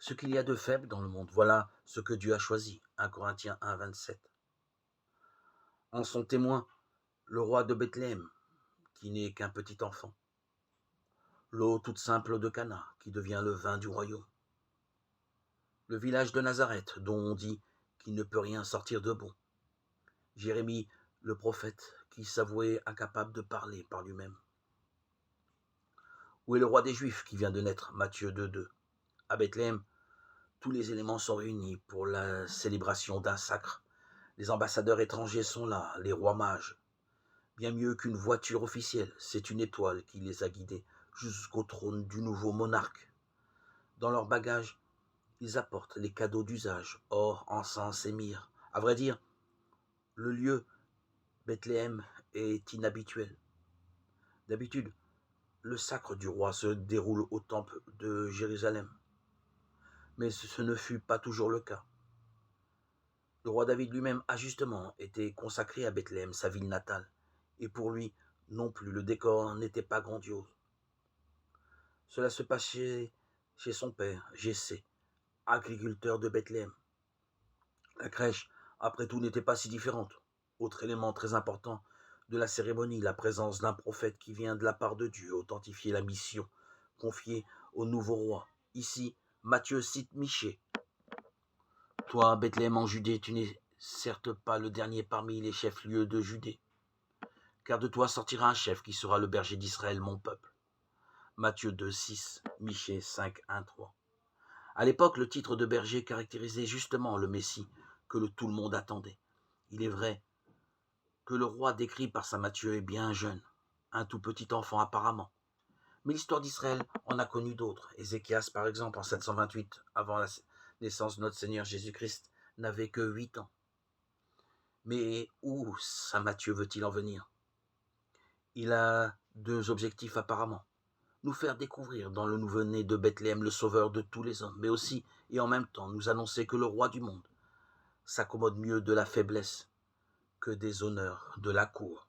ce qu'il y a de faible dans le monde. Voilà ce que Dieu a choisi. 1 Corinthiens 1, 27. En sont témoins le roi de Bethléem, qui n'est qu'un petit enfant, l'eau toute simple de Cana, qui devient le vin du royaume, le village de Nazareth, dont on dit qu'il ne peut rien sortir de bon, Jérémie, le prophète, qui s'avouait incapable de parler par lui-même. Où est le roi des Juifs qui vient de naître? Matthieu 2, 2. À Bethléem, tous les éléments sont réunis pour la célébration d'un sacre. Les ambassadeurs étrangers sont là, les rois mages. Bien mieux qu'une voiture officielle, c'est une étoile qui les a guidés jusqu'au trône du nouveau monarque. Dans leur bagage, ils apportent les cadeaux d'usage, or, encens et myrrhe. À vrai dire, le lieu, Bethléem, est inhabituel. D'habitude, le sacre du roi se déroule au temple de Jérusalem. Mais ce ne fut pas toujours le cas. Le roi David lui-même a justement été consacré à Bethléem, sa ville natale, et pour lui non plus le décor n'était pas grandiose. Cela se passait chez son père, Jessé, agriculteur de Bethléem. La crèche, après tout, n'était pas si différente. Autre élément très important de la cérémonie, la présence d'un prophète qui vient de la part de Dieu authentifier la mission confiée au nouveau roi. Ici, Matthieu cite Michée. Toi, Bethléem en Judée, tu n'es certes pas le dernier parmi les chefs-lieux de Judée, car de toi sortira un chef qui sera le berger d'Israël, mon peuple. Matthieu 2, 6, Michée 5, 1, 3. À l'époque, le titre de berger caractérisait justement le Messie que tout le monde attendait. Il est vrai que le roi décrit par saint Matthieu est bien jeune, un tout petit enfant apparemment. Mais l'histoire d'Israël en a connu d'autres. Ézéchias, par exemple, en 728, avant la naissance de notre Seigneur Jésus-Christ, n'avait que 8 ans. Mais où saint Matthieu veut-il en venir? Il a deux objectifs apparemment. Nous faire découvrir dans le nouveau-né de Bethléem le sauveur de tous les hommes, mais aussi, et en même temps, nous annoncer que le roi du monde s'accommode mieux de la faiblesse que des honneurs de la cour.